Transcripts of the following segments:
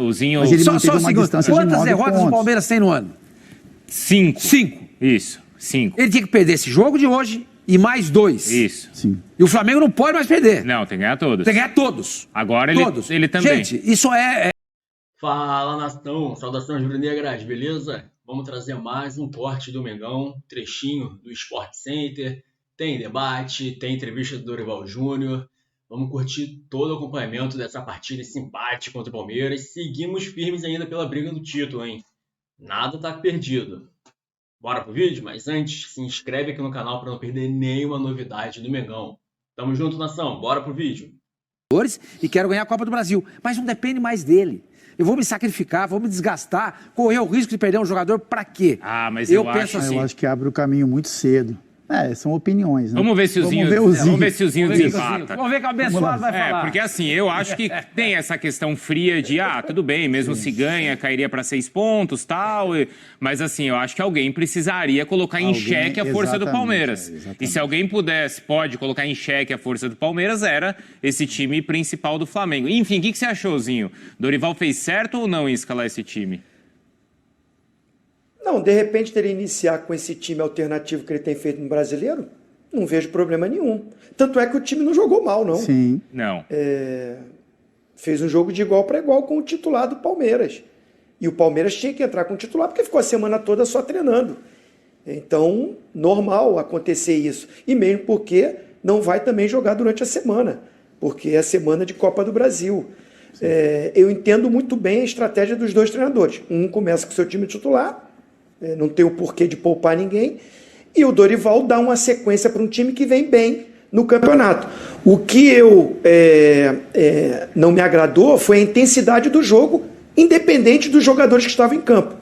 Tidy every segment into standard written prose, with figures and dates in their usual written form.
o Zinho... Mas ele Só manteve o uma seguinte, distância de quantas 9 derrotas o pontos. Palmeiras tem no ano? 5. 5. Isso, 5. Ele tinha que perder esse jogo de hoje e mais 2. Isso. Sim. E o Flamengo não pode mais perder. Não, tem que ganhar todos. Tem que ganhar todos. Agora Todos. ele também. Gente, isso é... Fala, nação! Saudações rubro-negras, beleza? Vamos trazer mais um corte do Mengão, trechinho do Sport Center. Tem debate, tem entrevista do Dorival Júnior. Vamos curtir todo o acompanhamento dessa partida, esse empate contra o Palmeiras. Seguimos firmes ainda pela briga do título, hein? Nada tá perdido. Bora pro vídeo? Mas antes, se inscreve aqui no canal para não perder nenhuma novidade do Mengão. Tamo junto, nação. Bora pro vídeo. E quero ganhar a Copa do Brasil. Mas não depende mais dele. Eu vou me sacrificar, vou me desgastar, correr o risco de perder um jogador pra quê? Ah, mas eu penso acho assim. Eu acho que abre o caminho muito cedo. São opiniões, né? Vamos ver se o Zinho desempata. Vamos ver que o abençoado vai falar. Porque assim, eu acho que tem essa questão fria de, tudo bem, mesmo se ganha, cairia para 6 pontos, tal. Mas assim, eu acho que alguém precisaria colocar em xeque a força do Palmeiras. E se alguém pode colocar em xeque a força do Palmeiras, era esse time principal do Flamengo. Enfim, o que você achou, Zinho? Dorival fez certo ou não em escalar esse time? Não, de repente teria iniciar com esse time alternativo que ele tem feito no Brasileiro, não vejo problema nenhum. Tanto é que o time não jogou mal, não. Sim. Não. Fez um jogo de igual para igual com o titular do Palmeiras. E o Palmeiras tinha que entrar com o titular porque ficou a semana toda só treinando. Então, normal acontecer isso. E mesmo porque não vai também jogar durante a semana, porque é a semana de Copa do Brasil. Eu entendo muito bem a estratégia dos dois treinadores. Um começa com o seu time titular, não tem o porquê de poupar ninguém, e o Dorival dá uma sequência para um time que vem bem no campeonato. O que eu não me agradou foi a intensidade do jogo, independente dos jogadores que estavam em campo.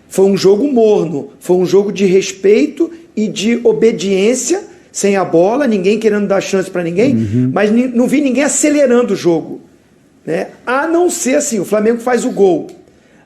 Foi um jogo morno, foi um jogo de respeito e de obediência, sem a bola, ninguém querendo dar chance para ninguém, mas não vi ninguém acelerando o jogo, né? A não ser assim, o Flamengo faz o gol,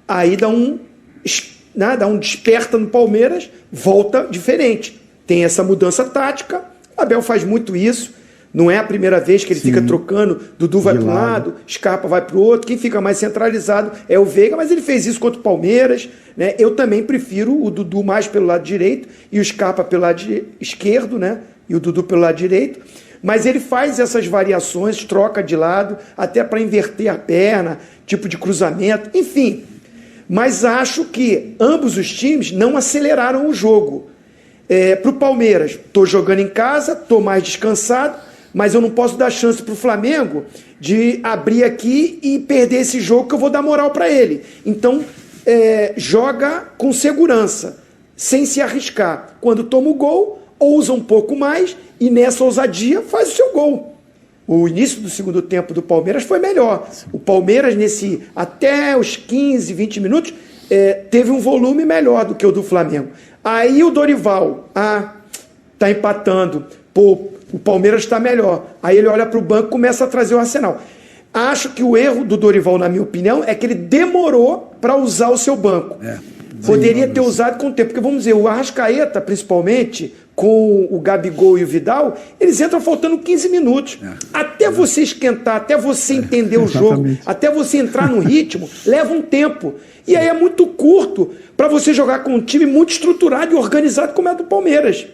aí dá um desperta no Palmeiras, volta diferente. Tem essa mudança tática, Abel faz muito isso, não é a primeira vez que ele fica trocando, Dudu vai para um lado, Scarpa vai para o outro, quem fica mais centralizado é o Veiga, mas ele fez isso contra o Palmeiras, né? Eu também prefiro o Dudu mais pelo lado direito e o Scarpa pelo lado esquerdo, né? E o Dudu pelo lado direito, mas ele faz essas variações, troca de lado, até para inverter a perna, tipo de cruzamento, enfim. Mas acho que ambos os times não aceleraram o jogo. Para o Palmeiras, estou jogando em casa, estou mais descansado, mas eu não posso dar chance para o Flamengo de abrir aqui e perder esse jogo que eu vou dar moral para ele. Então, joga com segurança, sem se arriscar. Quando toma o gol, ousa um pouco mais e nessa ousadia faz o seu gol. O início do segundo tempo do Palmeiras foi melhor. O Palmeiras, até os 15, 20 minutos, teve um volume melhor do que o do Flamengo. Aí o Dorival, tá empatando, o Palmeiras está melhor. Aí ele olha para o banco e começa a trazer o Arsenal. Acho que o erro do Dorival, na minha opinião, é que ele demorou para usar o seu banco. Poderia ter usado com o tempo, porque vamos dizer, o Arrascaeta, principalmente, com o Gabigol e o Vidal, eles entram faltando 15 minutos. Até você esquentar, até você entender o jogo, até você entrar no ritmo, leva um tempo. E aí é muito curto para você jogar com um time muito estruturado e organizado como é do Palmeiras.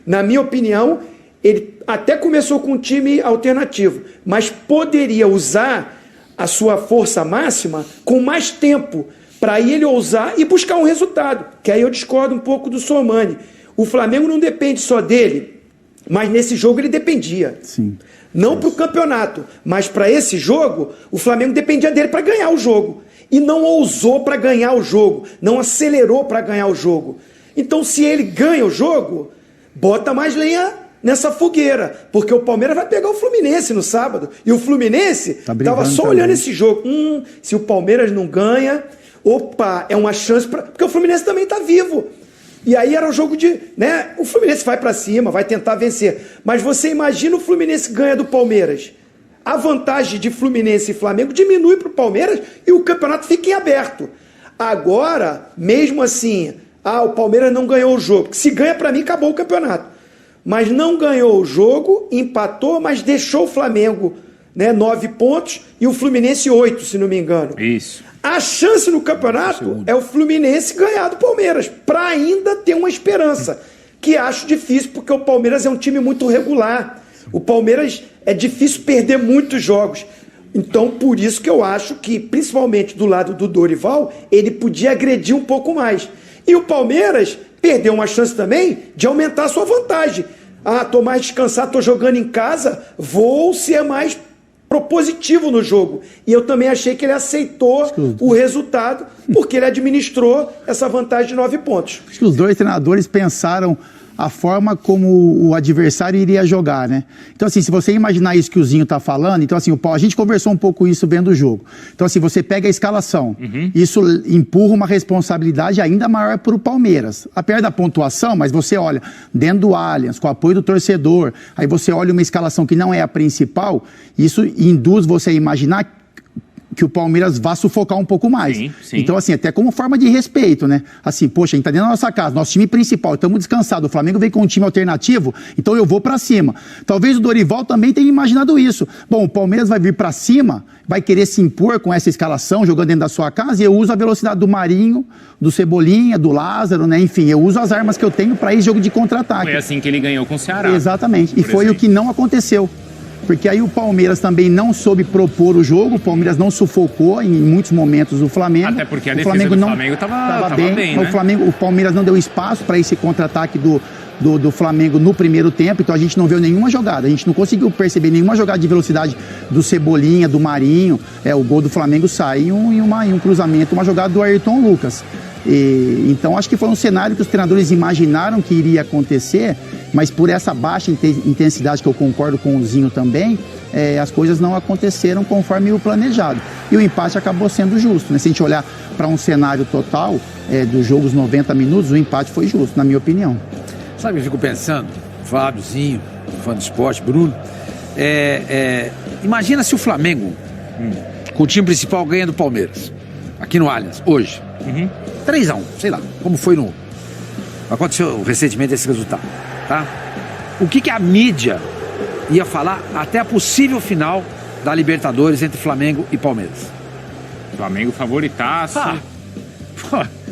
Na minha opinião, ele até começou com um time alternativo, mas poderia usar a sua força máxima com mais tempo, para ele ousar e buscar um resultado, que aí eu discordo um pouco do Sormani. O Flamengo não depende só dele, mas nesse jogo ele dependia. Sim. Não para o campeonato, mas para esse jogo, o Flamengo dependia dele para ganhar o jogo. E não ousou para ganhar o jogo, não acelerou para ganhar o jogo. Então, se ele ganha o jogo, bota mais lenha nessa fogueira, porque o Palmeiras vai pegar o Fluminense no sábado. E o Fluminense estava só olhando esse jogo. Se o Palmeiras não ganha... Opa, é uma chance para... Porque o Fluminense também está vivo. E aí era um jogo de... né? O Fluminense vai para cima, vai tentar vencer. Mas você imagina o Fluminense ganha do Palmeiras. A vantagem de Fluminense e Flamengo diminui para o Palmeiras e o campeonato fica em aberto. Agora, mesmo assim, o Palmeiras não ganhou o jogo. Se ganha, para mim, acabou o campeonato. Mas não ganhou o jogo, empatou, mas deixou o Flamengo né, 9 pontos, e o Fluminense 8, se não me engano. Isso. A chance no campeonato é o Fluminense ganhar do Palmeiras, para ainda ter uma esperança, que acho difícil, porque o Palmeiras é um time muito regular. O Palmeiras é difícil perder muitos jogos. Então, por isso que eu acho que, principalmente do lado do Dorival, ele podia agredir um pouco mais. E o Palmeiras perdeu uma chance também de aumentar a sua vantagem. Ah, tô mais descansado, tô jogando em casa, vou ser mais propositivo no jogo. E eu também achei que ele aceitou o resultado, porque ele administrou essa vantagem de 9 pontos. Acho que os dois treinadores pensaram a forma como o adversário iria jogar, né? Então, assim, se você imaginar isso que o Zinho tá falando, então, assim, a gente conversou um pouco isso vendo o jogo. Então, assim, você pega a escalação, isso empurra uma responsabilidade ainda maior para o Palmeiras. Apesar da pontuação, mas você olha dentro do Allianz, com o apoio do torcedor, aí você olha uma escalação que não é a principal, isso induz você a imaginar que o Palmeiras vá sufocar um pouco mais. Sim, sim. Então, assim, até como forma de respeito, né? Assim, poxa, a gente tá dentro da nossa casa, nosso time principal, estamos descansados, o Flamengo veio com um time alternativo, então eu vou pra cima. Talvez o Dorival também tenha imaginado isso. Bom, o Palmeiras vai vir pra cima, vai querer se impor com essa escalação, jogando dentro da sua casa, e eu uso a velocidade do Marinho, do Cebolinha, do Lázaro, né? Enfim, eu uso as armas que eu tenho pra esse jogo de contra-ataque. Foi assim que ele ganhou com o Ceará. Exatamente. E foi o que não aconteceu. Porque aí o Palmeiras também não soube propor o jogo, o Palmeiras não sufocou em muitos momentos o Flamengo. Até porque a defesa Flamengo do Flamengo estava bem, né? O Palmeiras não deu espaço para esse contra-ataque do Flamengo no primeiro tempo, então a gente não viu nenhuma jogada, a gente não conseguiu perceber nenhuma jogada de velocidade do Cebolinha, do Marinho. O gol do Flamengo sai em um cruzamento, uma jogada do Ayrton Lucas. Então acho que foi um cenário que os treinadores imaginaram que iria acontecer, mas por essa baixa intensidade, que eu concordo com o Zinho também, as coisas não aconteceram conforme o planejado. E o empate acabou sendo justo, né? Se a gente olhar para um cenário total dos jogos 90 minutos, o empate foi justo, na minha opinião. Sabe o que eu fico pensando? Fábiozinho, fã do esporte, Bruno. Imagina se o Flamengo, com o time principal, ganha do Palmeiras, aqui no Allianz, hoje. 3-1, sei lá, como foi aconteceu recentemente esse resultado, tá? O que a mídia ia falar até a possível final da Libertadores entre Flamengo e Palmeiras? Flamengo favoritaço.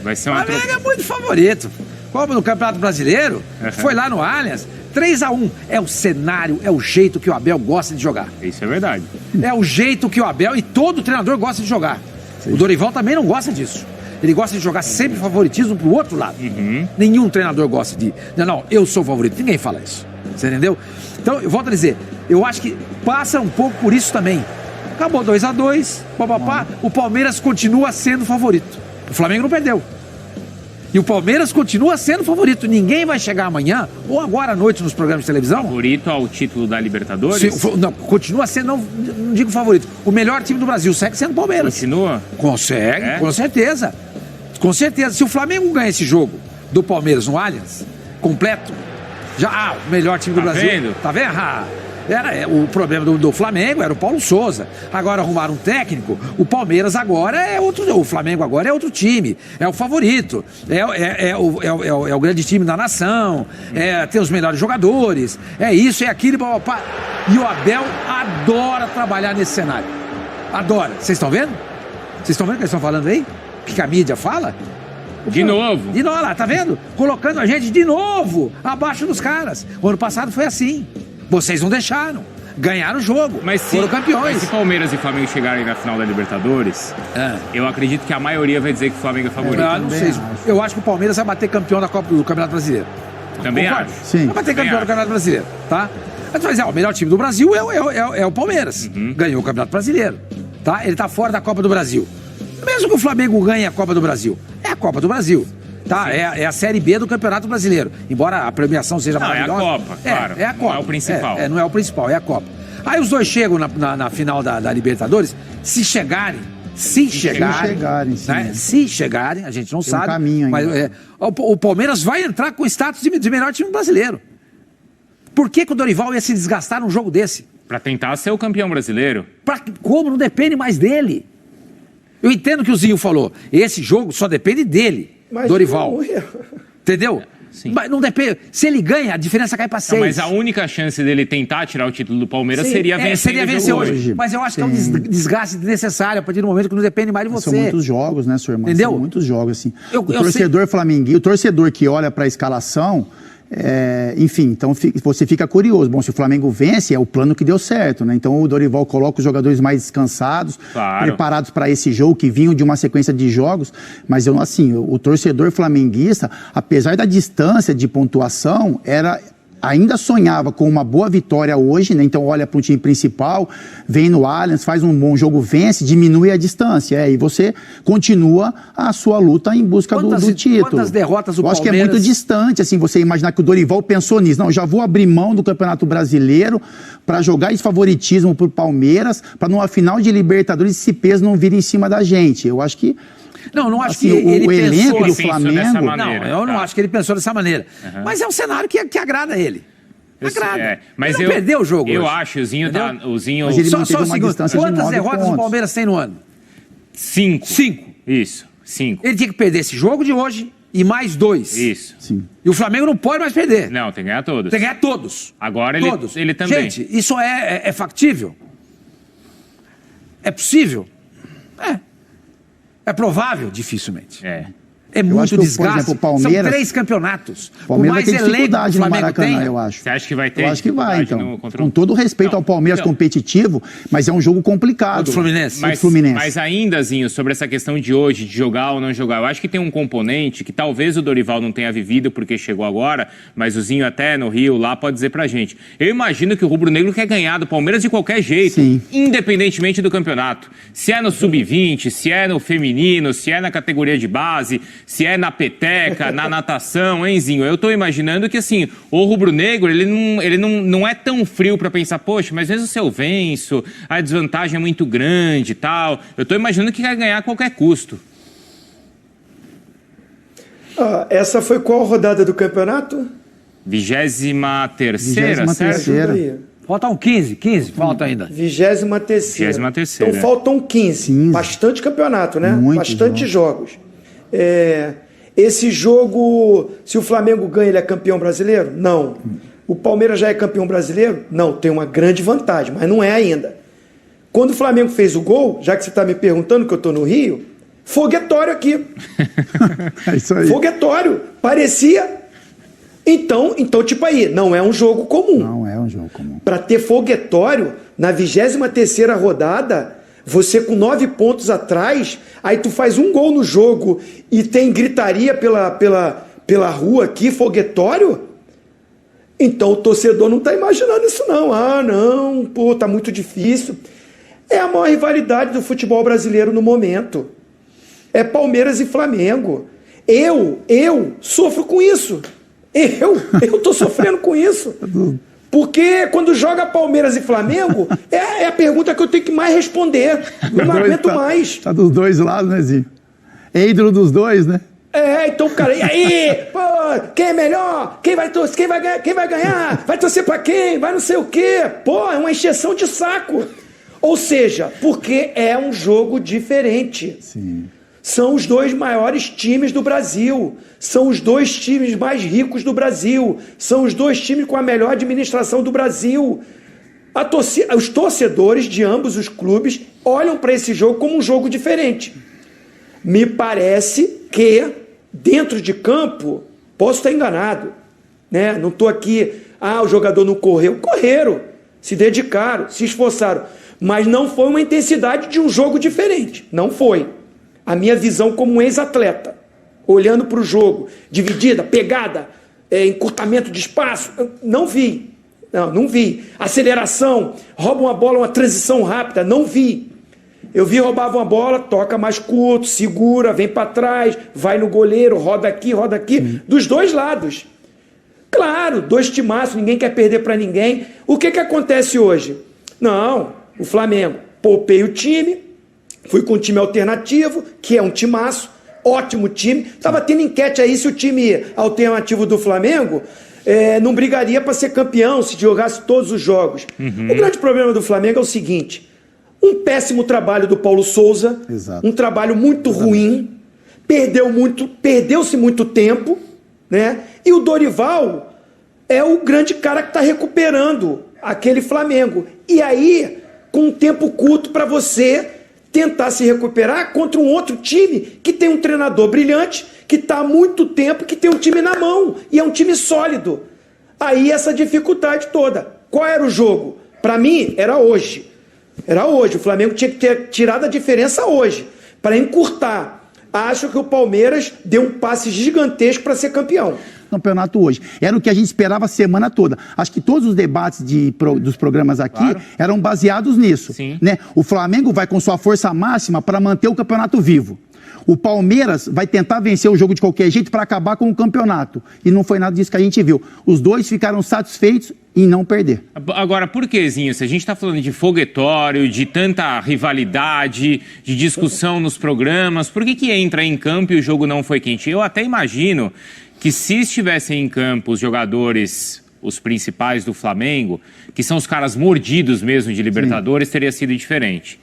Vai ser uma Flamengo é muito favorito. Copa do Campeonato Brasileiro, foi lá no Allianz, 3-1. É o cenário, é o jeito que o Abel gosta de jogar. Isso é verdade. É o jeito que o Abel e todo treinador gosta de jogar. Sim. O Dorival também não gosta disso. Ele gosta de jogar sempre favoritismo pro outro lado. Nenhum treinador gosta de... Não, eu sou o favorito. Ninguém fala isso. Você entendeu? Então, eu volto a dizer, eu acho que passa um pouco por isso também. Acabou 2-2, papapá, o Palmeiras continua sendo favorito. O Flamengo não perdeu. E o Palmeiras continua sendo favorito. Ninguém vai chegar amanhã, ou agora à noite nos programas de televisão... Favorito ao título da Libertadores? Não, continua sendo, não digo favorito. O melhor time do Brasil segue sendo o Palmeiras. Continua? Consegue, com certeza. Com certeza. Se o Flamengo ganha esse jogo do Palmeiras no Allianz, completo, já, o melhor time do Brasil. Vendo? Tá vendo? O problema do Flamengo era o Paulo Souza. Agora arrumaram um técnico. O Palmeiras agora é outro. O Flamengo agora é outro time. É o favorito. É o grande time da nação. Tem os melhores jogadores. É isso, é aquilo. Papá. E o Abel adora trabalhar nesse cenário. Adora. Vocês estão vendo? Vocês estão vendo o que eles estão falando aí? O que a mídia fala? De novo. De novo, lá, tá vendo? Colocando a gente de novo abaixo dos caras. O ano passado foi assim. Vocês não deixaram. Ganharam o jogo. Foram campeões. Mas se Palmeiras e Flamengo chegarem na final da Libertadores, eu acredito que a maioria vai dizer que o Flamengo é favorito. Não sei. Eu acho que o Palmeiras vai bater campeão do Campeonato Brasileiro. Também acho. Sim. Vai bater campeão do Campeonato Brasileiro, tá? Mas vai dizer, o melhor time do Brasil é o Palmeiras. Ganhou o Campeonato Brasileiro, tá? Ele tá fora da Copa do Brasil. Mesmo que o Flamengo ganhe a Copa do Brasil, é a Copa do Brasil. Tá, é a Série B do Campeonato Brasileiro. Embora a premiação seja maravilhosa. É a Copa, claro. É a Copa. Não é o principal. Não é o principal, é a Copa. Aí os dois chegam na final da Libertadores, se chegarem, sim, né? Se chegarem, a gente não sabe. Caminho ainda. Mas o Palmeiras vai entrar com o status de melhor time brasileiro. Por que o Dorival ia se desgastar num jogo desse? Pra tentar ser o campeão brasileiro. Como não depende mais dele? Eu entendo o que o Zinho falou. Esse jogo só depende dele. Mas Dorival. Entendeu? Sim. Mas não depende. Se ele ganha, a diferença cai para 6. Mas a única chance dele tentar tirar o título do Palmeiras seria vencer hoje. Mas eu acho que é um desgaste desnecessário a partir do momento que não depende mais de você. São muitos jogos, né, seu irmão? Entendeu? São muitos jogos, assim. O torcedor flamenguista, o torcedor que olha para a escalação... enfim, então você fica curioso. Bom, se o Flamengo vence, é o plano que deu certo, né? Então o Dorival coloca os jogadores mais descansados, preparados para esse jogo, que vinham de uma sequência de jogos. Mas o torcedor flamenguista, apesar da distância de pontuação, ainda sonhava com uma boa vitória hoje, né? Então olha para o time principal, vem no Allianz, faz um bom jogo, vence, diminui a distância, e você continua a sua luta em busca do título. Quantas derrotas o Eu Palmeiras... acho que é muito distante, assim, você imaginar que o Dorival pensou nisso. Não, já vou abrir mão do Campeonato Brasileiro para jogar esse favoritismo pro Palmeiras, para numa final de Libertadores esse peso não vir em cima da gente. Eu acho que... Não acho assim, que ele o elenco do pensou Flamengo... Eu não acho que ele pensou dessa maneira. Mas é um cenário que agrada ele. Agrada. Mas ele não perdeu o jogo Eu hoje. acho, o Zinho tá... Mas ele só manteve o uma segundo, distância de quantas 9 derrotas pontos. o Palmeiras tem no ano? 5. 5. Isso, 5. Ele tinha que perder esse jogo de hoje e mais 2. Isso. Sim. E o Flamengo não pode mais perder. Não, tem que ganhar todos. Tem que ganhar todos. Agora todos. ele também. Gente, isso é factível? É possível? É provável? Dificilmente. É muito desgaste. Por exemplo, o Palmeiras, são 3 campeonatos. O Palmeiras mais vai ter dificuldade no Maracanã, tem, eu acho. Você acha que vai ter? Eu acho que vai, então. Com todo o respeito Não, ao Palmeiras competitivo, mas é um jogo complicado. O Fluminense. Mas ainda, Zinho, sobre essa questão de hoje, de jogar ou não jogar, eu acho que tem um componente que talvez o Dorival não tenha vivido porque chegou agora, mas o Zinho até no Rio lá pode dizer pra gente. Eu imagino que o Rubro Negro quer ganhar do Palmeiras de qualquer jeito, independentemente do campeonato. Se é no Sub-20, se é no feminino, se é na categoria de base, se é na peteca, na natação, hein, Zinho? Eu tô imaginando que, assim, o rubro-negro, ele não é tão frio pra pensar, poxa, mas mesmo se eu venço, a desvantagem é muito grande e tal. Eu tô imaginando que quer ganhar a qualquer custo. Essa foi qual rodada do campeonato? 23ª, 23ª. Faltam 15, falta ainda. 23ª. Então né? faltam 15. Bastante campeonato, né? Bastante jogos. Esse jogo, se o Flamengo ganha, ele é campeão brasileiro? Não. O Palmeiras já é campeão brasileiro? Não, tem uma grande vantagem, mas não é ainda. Quando o Flamengo fez o gol, já que você está me perguntando que eu estou no Rio, foguetório aqui. É isso aí. Foguetório. Parecia... Então, tipo aí, não é um jogo comum. Não é um jogo comum. Para ter foguetório, na 23ª rodada, você com 9 pontos atrás, aí tu faz um gol no jogo e tem gritaria pela rua aqui, foguetório? Então o torcedor não está imaginando isso não. Não, pô, tá muito difícil. É a maior rivalidade do futebol brasileiro no momento. É Palmeiras e Flamengo. Eu sofro com isso. Eu tô sofrendo com isso. Porque quando joga Palmeiras e Flamengo, é a pergunta que eu tenho que mais responder. Eu não aguento mais. Tá dos dois lados, né, Zinho? É ídolo dos dois, né? Então, cara, e aí? Pô, quem é melhor? Quem vai ganhar? Quem vai ganhar? Vai torcer pra quem? Vai não sei o quê. Pô, é uma encheção de saco. Ou seja, porque é um jogo diferente. Sim. São os 2 maiores times do Brasil. São os 2 times mais ricos do Brasil. São os 2 times com a melhor administração do Brasil. Os torcedores de ambos os clubes olham para esse jogo como um jogo diferente. Me parece que, dentro de campo, posso estar enganado. Né? Não estou aqui, o jogador não correu. Correram, se dedicaram, se esforçaram. Mas não foi uma intensidade de um jogo diferente. Não foi. A minha visão como um ex-atleta, olhando para o jogo, dividida, pegada, encurtamento de espaço, não vi. Não vi. Aceleração, rouba uma bola, uma transição rápida, não vi. Eu vi roubar uma bola, toca mais curto, segura, vem para trás, vai no goleiro, roda aqui, dos 2 lados. Claro, 2 timaços, ninguém quer perder para ninguém. O que acontece hoje? Não, o Flamengo, poupei o time, fui com um time alternativo, que é um timaço, ótimo time. Estava tendo enquete aí se o time alternativo do Flamengo não brigaria para ser campeão, se jogasse todos os jogos. O grande problema do Flamengo é o seguinte: um péssimo trabalho do Paulo Souza, um trabalho muito ruim, perdeu-se muito tempo, né? E o Dorival é o grande cara que está recuperando aquele Flamengo. E aí, com um tempo curto para você tentar se recuperar contra um outro time que tem um treinador brilhante, que está há muito tempo, que tem um time na mão e é um time sólido. Aí essa dificuldade toda. Qual era o jogo? Para mim, era hoje. Era hoje. O Flamengo tinha que ter tirado a diferença hoje, para encurtar. Acho que o Palmeiras deu um passe gigantesco para ser campeão. Campeonato hoje. Era o que a gente esperava a semana toda. Acho que todos os debates dos programas aqui eram baseados nisso. Sim. Né? O Flamengo vai com sua força máxima para manter o campeonato vivo. O Palmeiras vai tentar vencer o jogo de qualquer jeito para acabar com o campeonato. E não foi nada disso que a gente viu. Os dois ficaram satisfeitos em não perder. Agora, por que, Zinho? Se a gente está falando de foguetório, de tanta rivalidade, de discussão nos programas, por que entra em campo e o jogo não foi quente? Eu até imagino que se estivessem em campo os jogadores, os principais do Flamengo, que são os caras mordidos mesmo de Libertadores, teria sido diferente.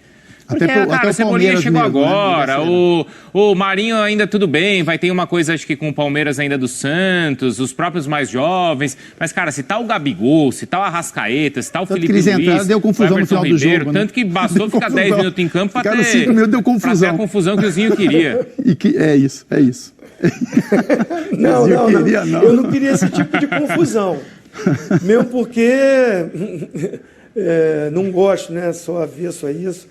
Porque, cara, o Cebolinha chegou mesmo, agora, né? O Marinho ainda tudo bem, vai ter uma coisa, acho que com o Palmeiras ainda do Santos, os próprios mais jovens, mas, cara, se tá o Gabigol, se tá o Arrascaeta, se tá o Felipe Luiz, entraram, deu confusão no final Ribeiro, do jogo, tanto que bastou ficar 10 minutos em campo para ter 5 minutos, deu confusão. Pra ter a confusão que o Zinho queria. É isso. Não. Eu não queria esse tipo de confusão. Mesmo porque não gosto, né? Sou avesso a isso.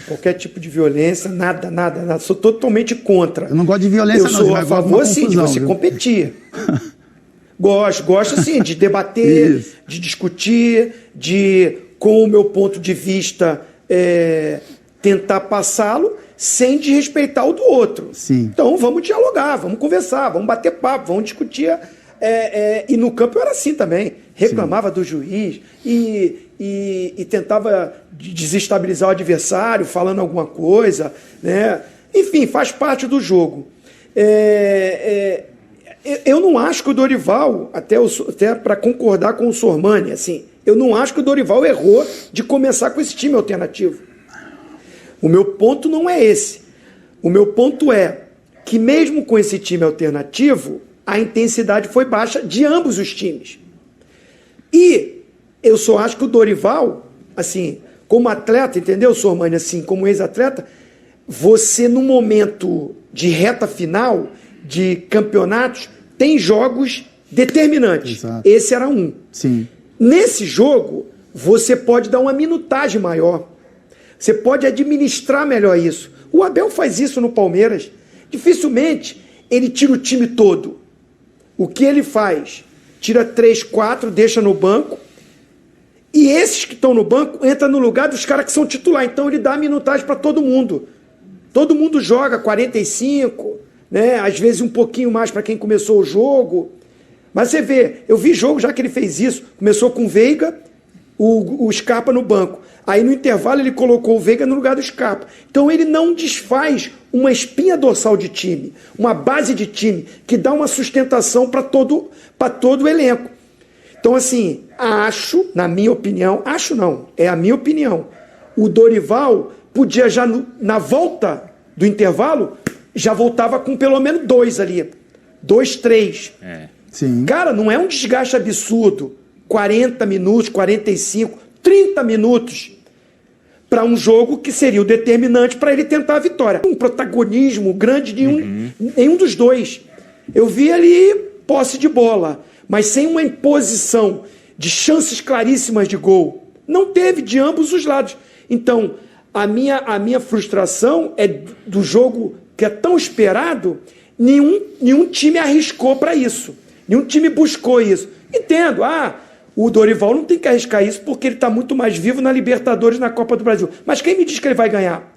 Qualquer tipo de violência, nada. Sou totalmente contra. Eu não gosto de violência, não. Eu sou a favor, sim, de você competir. Gosto sim, de debater, isso, de discutir, de, com o meu ponto de vista, tentar passá-lo sem desrespeitar o do outro. Sim. Então vamos dialogar, vamos conversar, vamos bater papo, vamos discutir. E no campo eu era assim também. Reclamava do juiz e tentava desestabilizar o adversário falando alguma coisa, né? Enfim, faz parte do jogo. Eu não acho que o Dorival, até para concordar com o Sormani, assim, eu não acho que o Dorival errou de começar com esse time alternativo. O meu ponto não é esse. O meu ponto é que mesmo com esse time alternativo, a intensidade foi baixa de ambos os times. E eu só acho que o Dorival, assim, como atleta, entendeu, Sormani, assim, como ex-atleta, você no momento de reta final de campeonatos tem jogos determinantes. Exato. Esse era um. Sim. Nesse jogo, você pode dar uma minutagem maior. Você pode administrar melhor isso. O Abel faz isso no Palmeiras. Dificilmente ele tira o time todo. O que ele faz? Tira 3, 4, deixa no banco. E esses que estão no banco entram no lugar dos caras que são titular. Então ele dá minutagem para todo mundo. Todo mundo joga 45, né? Às vezes um pouquinho mais para quem começou o jogo. Mas você vê, eu vi jogo já que ele fez isso. Começou com o Veiga, o Scarpa no banco. Aí no intervalo ele colocou o Veiga no lugar do Scarpa. Então ele não desfaz uma espinha dorsal de time, uma base de time que dá uma sustentação para todo o elenco. Então assim, acho, na minha opinião, acho não, é a minha opinião, o Dorival podia já na volta do intervalo, já voltava com pelo menos 2 ali, 2, 3. Sim. Cara, não é um desgaste absurdo, 40 minutos, 45, 30 minutos para um jogo que seria o determinante para ele tentar a vitória. Um protagonismo grande de nenhum dos dois. Eu vi ali posse de bola, mas sem uma imposição de chances claríssimas de gol. Não teve de ambos os lados. Então, a minha frustração é do jogo que é tão esperado, nenhum time arriscou para isso. Nenhum time buscou isso. Entendo, o Dorival não tem que arriscar isso porque ele está muito mais vivo na Libertadores, na Copa do Brasil. Mas quem me diz que ele vai ganhar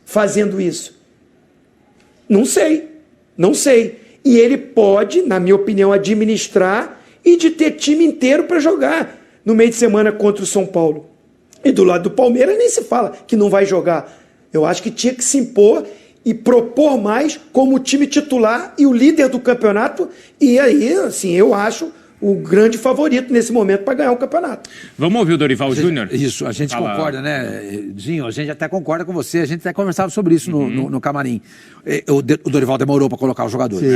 fazendo isso? Não sei. E ele pode, na minha opinião, administrar e de ter time inteiro para jogar no meio de semana contra o São Paulo. E do lado do Palmeiras nem se fala que não vai jogar. Eu acho que tinha que se impor e propor mais como time titular e o líder do campeonato. E aí, assim, eu acho o grande favorito nesse momento para ganhar o campeonato. Vamos ouvir o Dorival Júnior? Isso, a gente concorda, né, Zinho? A gente até concorda com você, a gente até conversava sobre isso no camarim. O Dorival demorou para colocar os jogadores.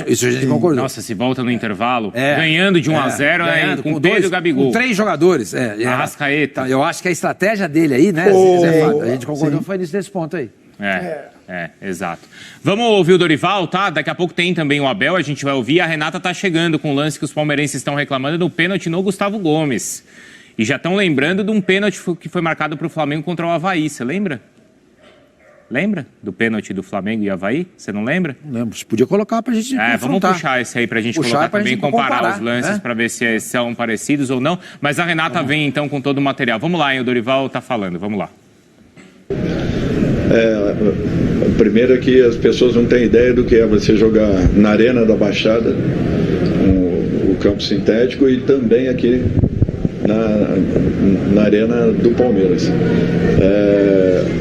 Isso a gente concordou. Nossa, se volta no intervalo, ganhando de 1-0, com Pedro e Gabigol. Com 3 jogadores. Arrascaeta. Eu acho que a estratégia dele aí, né, Zé Fábio, a gente concordou, foi nesse ponto aí. Exato. Vamos ouvir o Dorival, tá? Daqui a pouco tem também o Abel, a gente vai ouvir. A Renata tá chegando com o lance que os palmeirenses estão reclamando do pênalti no Gustavo Gomes. E já estão lembrando de um pênalti que foi marcado para o Flamengo contra o Avaí, você lembra? Lembra do pênalti do Flamengo e Avaí? Você não lembra? Não lembro. Você podia colocar pra gente vamos puxar esse aí pra gente colocar também, gente comparar os lances para ver se são parecidos ou não. Mas a Renata vem então com todo o material. Vamos lá, hein? O Dorival tá falando, vamos lá. Primeiro é que as pessoas não têm ideia do que é você jogar na Arena da Baixada, o campo sintético, e também aqui na Arena do Palmeiras.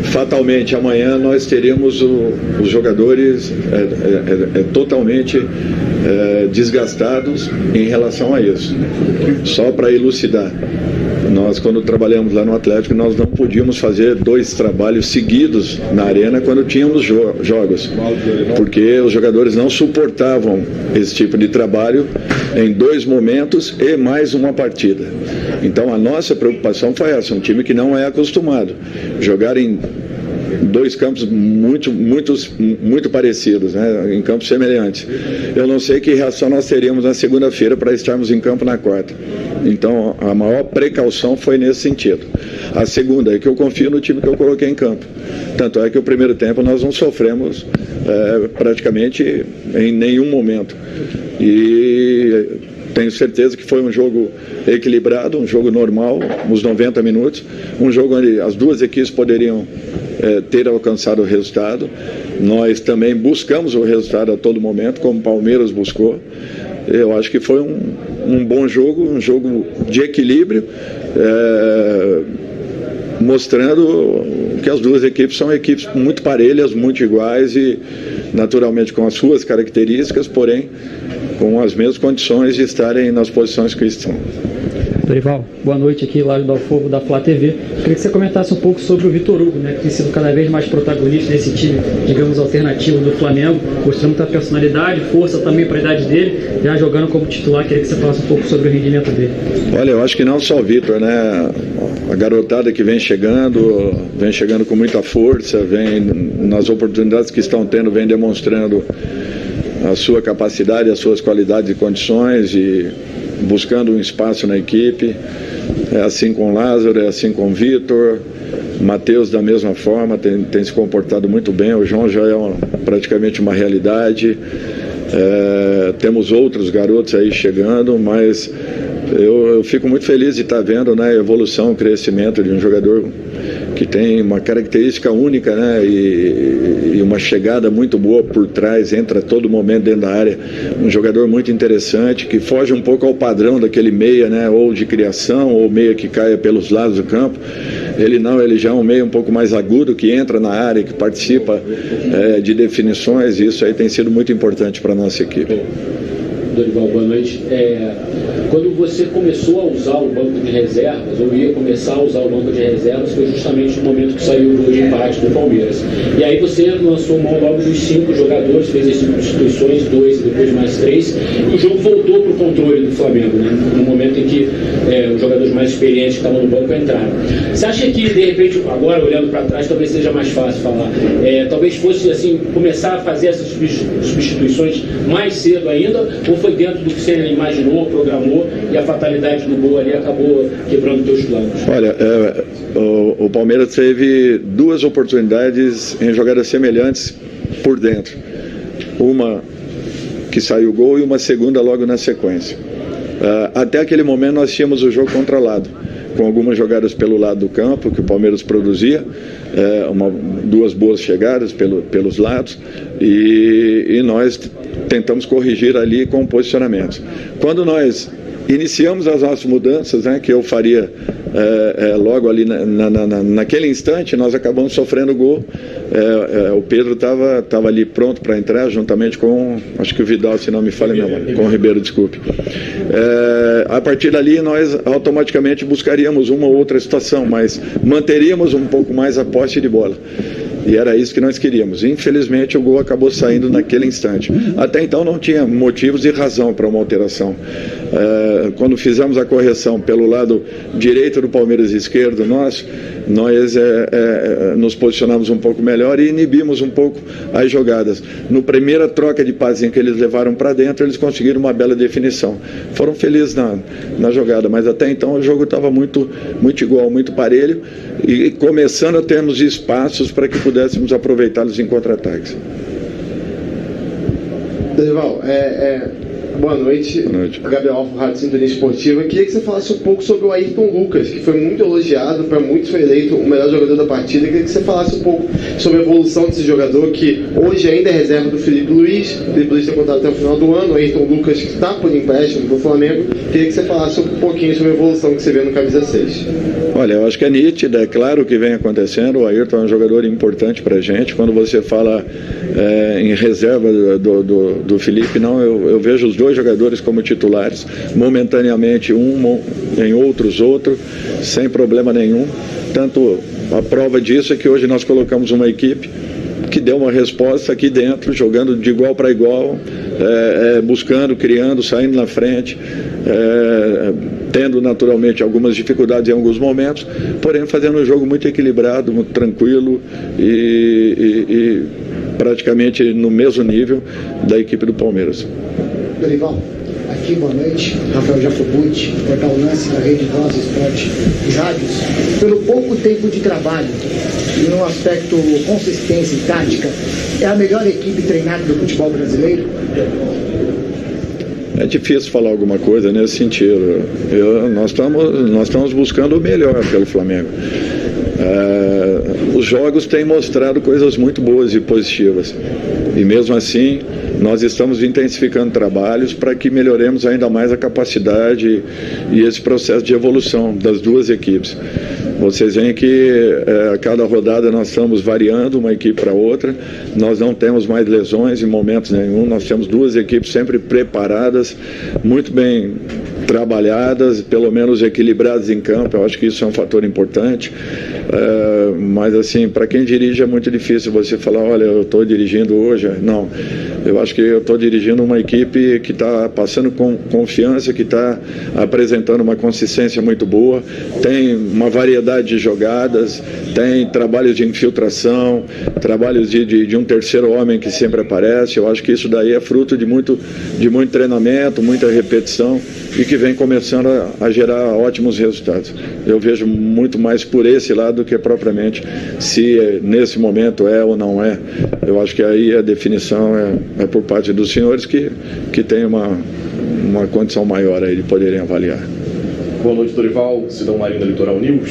Fatalmente, amanhã nós teremos os jogadores totalmente desgastados em relação a isso. Só para elucidar, nós, quando trabalhamos lá no Atlético, nós não podíamos fazer 2 trabalhos seguidos na Arena quando tínhamos jogos, porque os jogadores não suportavam esse tipo de trabalho em 2 momentos e mais uma partida. Então a nossa preocupação foi essa, um time que não é acostumado a jogar em 2 campos muito parecidos, né, em campos semelhantes. Eu não sei que reação nós teríamos na segunda-feira para estarmos em campo na quarta. Então a maior precaução foi nesse sentido. A segunda é que eu confio no time que eu coloquei em campo. Tanto é que o primeiro tempo nós não sofremos praticamente em nenhum momento. E tenho certeza que foi um jogo equilibrado, um jogo normal, uns 90 minutos, um jogo onde as 2 equipes poderiam ter alcançado o resultado. Nós também buscamos o resultado a todo momento, como o Palmeiras buscou. Eu acho que foi um bom jogo, um jogo de equilíbrio, mostrando que as 2 equipes são equipes muito parelhas, muito iguais e naturalmente com as suas características, porém com as mesmas condições de estarem nas posições que estão. Dorival, boa noite aqui, Lário Dalfogo, da Flá TV. Queria que você comentasse um pouco sobre o Vitor Hugo, né, que tem sido cada vez mais protagonista nesse time, digamos, alternativo do Flamengo, mostrando muita personalidade, força também para a idade dele, já jogando como titular. Queria que você falasse um pouco sobre o rendimento dele. Olha, eu acho que não só o Vitor, né? A garotada que vem chegando com muita força, vem nas oportunidades que estão tendo, vem demonstrando a sua capacidade, as suas qualidades e condições e buscando um espaço na equipe. É assim com o Lázaro, é assim com o Vitor, Matheus da mesma forma, tem se comportado muito bem. O João já é praticamente uma realidade. Temos outros garotos aí chegando, mas eu fico muito feliz de estar vendo, né, a evolução, o crescimento de um jogador que tem uma característica única, né, e uma chegada muito boa por trás, entra a todo momento dentro da área. Um jogador muito interessante, que foge um pouco ao padrão daquele meia, né, ou de criação, ou meia que caia pelos lados do campo. Ele já é um meia um pouco mais agudo, que entra na área, que participa de definições, e isso aí tem sido muito importante para a nossa equipe. Dorival, boa noite. Quando você começou a usar o banco de reservas, ou ia começar a usar o banco de reservas, foi justamente no momento que saiu o gol de empate do Palmeiras. E aí você lançou mão logo dos 5 jogadores, fez as substituições, 2 e depois mais 3, e o jogo voltou para o controle do Flamengo, né? No momento em que os jogadores mais experientes que estavam no banco entraram. Você acha que, de repente, agora olhando para trás, talvez seja mais fácil falar, talvez fosse assim, começar a fazer essas substituições mais cedo ainda, ou foi dentro do que você imaginou, programou, e a fatalidade do gol ali acabou quebrando teus planos? Olha, o Palmeiras teve 2 oportunidades em jogadas semelhantes por dentro. Uma que saiu o gol e uma segunda logo na sequência. Até aquele momento nós tínhamos o jogo controlado, com algumas jogadas pelo lado do campo que o Palmeiras produzia, 2 boas chegadas pelos lados, e nós tentamos corrigir ali com posicionamentos. Quando nós iniciamos as nossas mudanças, né, que eu faria logo ali naquele instante, nós acabamos sofrendo gol. O Pedro estava ali pronto para entrar, juntamente com, acho que o Vidal, se não me falha a memória, com o Ribeiro, desculpe. A partir dali nós automaticamente buscaríamos uma ou outra situação, mas manteríamos um pouco mais a posse de bola. E era isso que nós queríamos. Infelizmente, o gol acabou saindo naquele instante. Até então não tinha motivos e razão para uma alteração. Quando fizemos a correção pelo lado direito do Palmeiras e esquerdo, nós nos posicionamos um pouco melhor e inibimos um pouco as jogadas. No primeira troca de passinho que eles levaram para dentro, eles conseguiram uma bela definição. Foram felizes na jogada, mas até então o jogo estava muito igual, muito parelho, e começando a termos espaços para que pudéssemos aproveitá-los em contra-ataques. Dorival, boa noite. Boa noite. Gabriel Alfa, Rádio Sintonia Esportiva. Eu queria que você falasse um pouco sobre o Ayrton Lucas, que foi muito elogiado, para muitos foi eleito o melhor jogador da partida. Eu queria que você falasse um pouco sobre a evolução desse jogador, que hoje ainda é reserva do Felipe Luiz. O Felipe Luiz tem contrato até o final do ano. O Ayrton Lucas, que está por empréstimo para o Flamengo. Eu queria que você falasse um pouquinho sobre a evolução que você vê no Camisa 6. Olha, eu acho que é nítido, é claro o que vem acontecendo. O Ayrton é um jogador importante para a gente. Quando você fala em reserva do Felipe, não, eu vejo os dois jogadores como titulares, momentaneamente em outros outro, sem problema nenhum. Tanto a prova disso é que hoje nós colocamos uma equipe que deu uma resposta aqui dentro, jogando de igual para igual, buscando, criando, saindo na frente, tendo naturalmente algumas dificuldades em alguns momentos, porém fazendo um jogo muito equilibrado, muito tranquilo e praticamente no mesmo nível da equipe do Palmeiras. Dorival, aqui boa noite, Rafael Jacobucci, portal Lance da Rede Voz Esporte e Rádios. Pelo pouco tempo de trabalho e no aspecto consistência e tática, é a melhor equipe treinada do futebol brasileiro? É difícil falar alguma coisa nesse sentido. Nós estamos buscando o melhor pelo Flamengo. Os jogos têm mostrado coisas muito boas e positivas. E mesmo assim, nós estamos intensificando trabalhos para que melhoremos ainda mais a capacidade e esse processo de evolução das duas equipes. Vocês veem que a cada rodada nós estamos variando uma equipe para outra, nós não temos mais lesões em momentos nenhum, nós temos duas equipes sempre preparadas, muito bem trabalhadas, pelo menos equilibradas em campo. Eu acho que isso é um fator importante, mas assim, para quem dirige é muito difícil você falar, olha, eu estou dirigindo hoje. Não, eu acho que eu estou dirigindo uma equipe que está passando com confiança, que está apresentando uma consistência muito boa, tem uma variedade de jogadas, tem trabalhos de infiltração, trabalhos de um terceiro homem que sempre aparece. Eu acho que isso daí é fruto de muito treinamento, muita repetição, e que vem começando a gerar ótimos resultados. Eu vejo muito mais por esse lado do que propriamente se nesse momento é ou não é. Eu acho que aí a definição é por parte dos senhores que tem uma condição maior aí de poderem avaliar. Boa noite, Dorival, Cidão Marinho da Litoral News.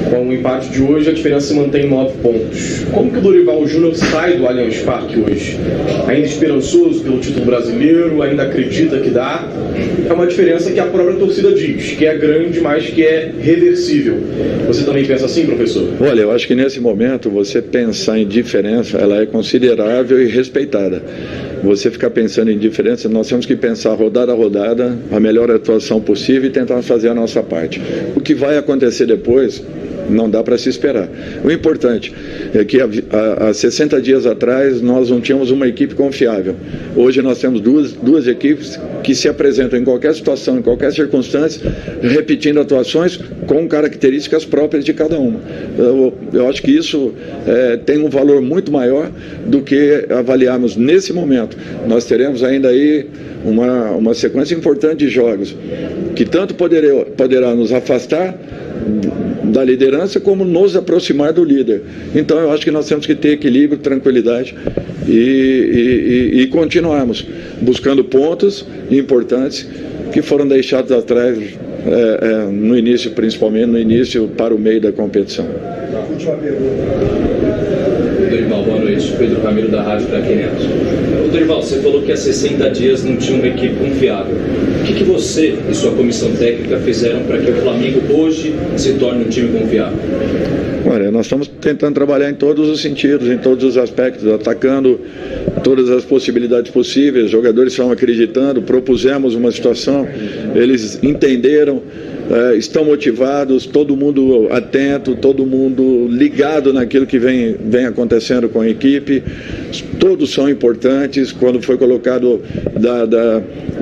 Com o empate de hoje, a diferença se mantém em 9 pontos. Como que o Dorival Júnior sai do Allianz Parque hoje? Ainda esperançoso pelo título brasileiro? Ainda acredita que dá? É uma diferença que a própria torcida diz, que é grande, mas que é reversível. Você também pensa assim, professor? Olha, eu acho que nesse momento você pensar em diferença, ela é considerável e respeitada. Você ficar pensando em diferença, nós temos que pensar rodada a rodada, a melhor atuação possível e tentar fazer a nossa parte. O que vai acontecer depois, não dá para se esperar. O importante é que há 60 dias atrás nós não tínhamos uma equipe confiável. Hoje nós temos duas equipes que se apresentam em qualquer situação, em qualquer circunstância, repetindo atuações com características próprias de cada uma. Eu acho que isso tem um valor muito maior do que avaliarmos nesse momento. Nós teremos ainda aí uma sequência importante de jogos que tanto poderá nos afastar da liderança como nos aproximar do líder. Então eu acho que nós temos que ter equilíbrio, tranquilidade e continuarmos buscando pontos importantes que foram deixados atrás no início, principalmente no início para o meio da competição. Última pergunta. Dorival, boa noite. Pedro Ramiro da Rádio Craque Neto. Dorival, você falou que há 60 dias não tinha uma equipe confiável. O que você e sua comissão técnica fizeram para que o Flamengo hoje se torne um time confiável? Olha, nós estamos tentando trabalhar em todos os sentidos, em todos os aspectos, atacando todas as possibilidades possíveis. Os jogadores estão acreditando, propusemos uma situação, eles entenderam, estão motivados, todo mundo atento, todo mundo ligado naquilo que vem acontecendo com a equipe. Todos são importantes. Quando foi colocado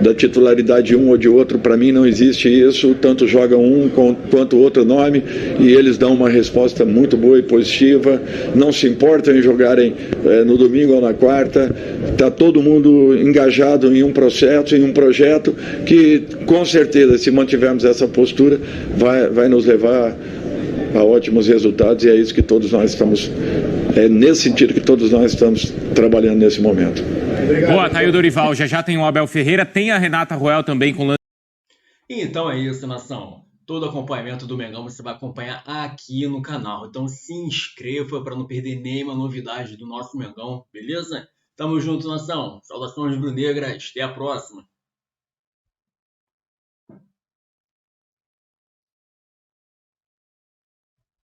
da titularidade de um ou de outro, para mim não existe isso. Tanto joga um quanto outro nome e eles dão uma resposta muito boa e positiva. Não se importam em jogarem no domingo ou na quarta. Está todo mundo engajado em um processo, em um projeto que, com certeza, se mantivermos essa postura, vai nos levar a ótimos resultados, e é isso que todos nós estamos, nesse sentido que todos nós estamos trabalhando nesse momento. Boa, tá aí o Dorival, já tem o Abel Ferreira, tem a Renata Roel também com lance. Então é isso, nação. Todo acompanhamento do Mengão você vai acompanhar aqui no canal. Então se inscreva para não perder nenhuma novidade do nosso Mengão, beleza? Tamo junto, nação. Saudações rubro-negras. Até a próxima.